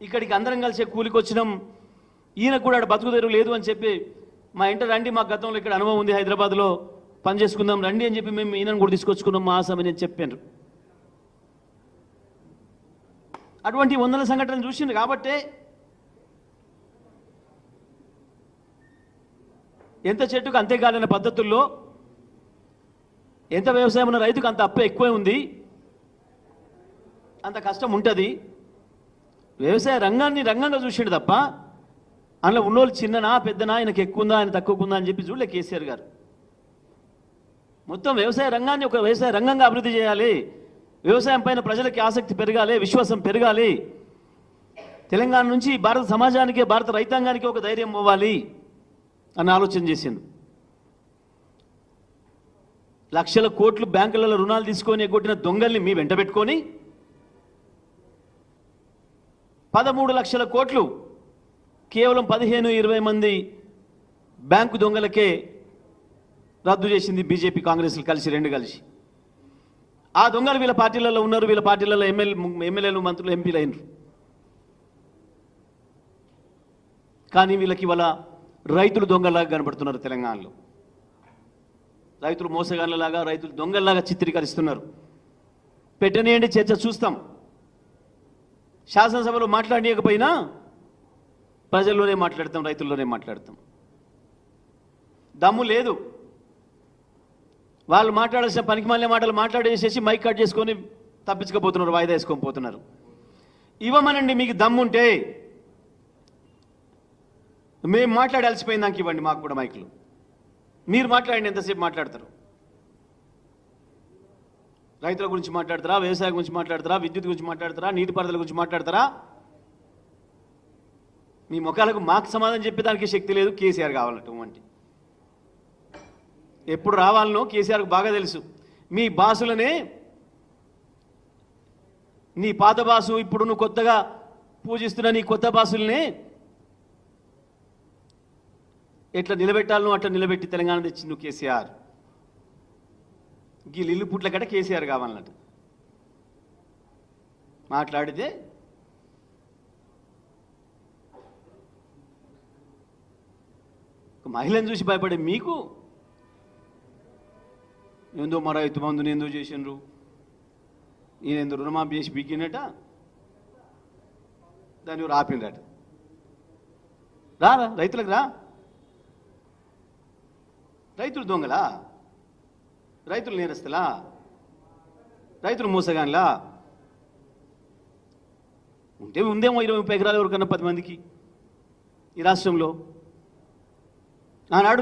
ఇక్కడికి అందరం కలిసి కూలికి వచ్చినాం, ఈయన కూడా బతుకుదేరు లేదు అని చెప్పి మా ఇంట రండి, మా గతంలో ఇక్కడ అనుభవం ఉంది, హైదరాబాద్లో పని చేసుకుందాం రండి అని చెప్పి మేము ఈయనను కూడా తీసుకొచ్చుకున్నాం మా ఆసామని అని చెప్పాను. అటువంటి వందల సంఘటనలు చూసింది కాబట్టే ఎంత చెట్టుకు అంతే కాదన్న పద్ధతుల్లో ఎంత వ్యవసాయం ఉన్న రైతుకు అంత అప్పు ఎక్కువే ఉంది, అంత కష్టం ఉంటుంది. వ్యవసాయ రంగాన్ని రంగంగా చూసిండు తప్ప అందులో ఉన్నోళ్ళు చిన్ననా పెద్దనా, ఆయనకు ఎక్కువ ఉందా ఆయన తక్కువ ఉందా అని చెప్పి చూడలే కేసీఆర్ గారు. మొత్తం వ్యవసాయ రంగాన్ని ఒక వ్యవసాయ రంగంగా అభివృద్ధి చేయాలి, వ్యవసాయం పైన ప్రజలకి ఆసక్తి పెరగాలి, విశ్వాసం పెరగాలి, తెలంగాణ నుంచి భారత సమాజానికి భారత రైతాంగానికి ఒక ధైర్యం ఇవ్వాలి అని ఆలోచన చేసిండు. లక్షల కోట్లు బ్యాంకులలో రుణాలు తీసుకొని ఎగ్గొట్టిన దొంగల్ని మీ వెంట పెట్టుకొని 13 లక్షల కోట్లు కేవలం 15-20 మంది బ్యాంకు దొంగలకే రద్దు చేసింది బీజేపీ కాంగ్రెస్లు కలిసి, రెండు కలిసి. ఆ దొంగలు వీళ్ళ పార్టీలలో ఉన్నారు, వీళ్ళ పార్టీలలో ఎమ్మెల్యేలు మంత్రులు ఎంపీలు అయినరు. కానీ వీళ్ళకి ఇవాళ రైతులు దొంగలాగా కనబడుతున్నారు. తెలంగాణలో రైతులు మోసగాళ్ళలాగా, రైతులు దొంగల్లాగా చిత్రీకరిస్తున్నారు. పెట్టనేయండి, చర్చ చూస్తాం. శాసనసభలో మాట్లాడలేకపోయినా ప్రజల్లోనే మాట్లాడతాం, రైతుల్లోనే మాట్లాడతాం. దమ్ము లేదు, వాళ్ళు మాట్లాడాల్సిన పనికిమాలిన మాటలు మాట్లాడేసేసి మైక్ కట్ చేసుకొని తప్పించకపోతున్నారు, వాయిదా వేసుకొని పోతున్నారు. ఇవ్వమనండి, మీకు దమ్ముంటే మేము మాట్లాడాల్సిపోయింది దానికి ఇవ్వండి, మాకు కూడా మైకులు. మీరు మాట్లాడండి, ఎంతసేపు మాట్లాడతారు? రైతుల గురించి మాట్లాడతారా, వ్యవసాయం గురించి మాట్లాడతారా, విద్యుత్ గురించి మాట్లాడతారా, నీటిపారుదల గురించి మాట్లాడతారా? మీ ముఖాలకు మాకు సమాధానం చెప్పేదానికి శక్తి లేదు. కేసీఆర్ కావాలన్నటువంటి ఎప్పుడు రావాలనో కేసీఆర్కు బాగా తెలుసు. మీ బాసులనే, నీ పాత బాసు ఇప్పుడు నువ్వు కొత్తగా పూజిస్తున్న నీ కొత్త బాసులనే ఎట్లా నిలబెట్టాలనో అట్లా నిలబెట్టి తెలంగాణ తెచ్చిండు కేసీఆర్. ఈ ఇల్లు పుట్ల కట్ట కేసీఆర్ కావాలన్నట్టు మాట్లాడితే మహిళను చూసి భయపడే మీకు ఏందో మా రైతు బంధుని ఎందుకు చేసిండ్రు, ఈయన ఎందుకు రుణమాఫీ చేసి బీకినట, దాన్ని రాపిండట. రా రైతులకు రా. రైతులు దొంగలా, రైతులు నేరస్తులా, రైతులు మోసగాన్లా? ఉందేమో 20-30 ఎకరాలు ఎవరికన్నా 10 మందికి ఈ రాష్ట్రంలో. ఆనాడు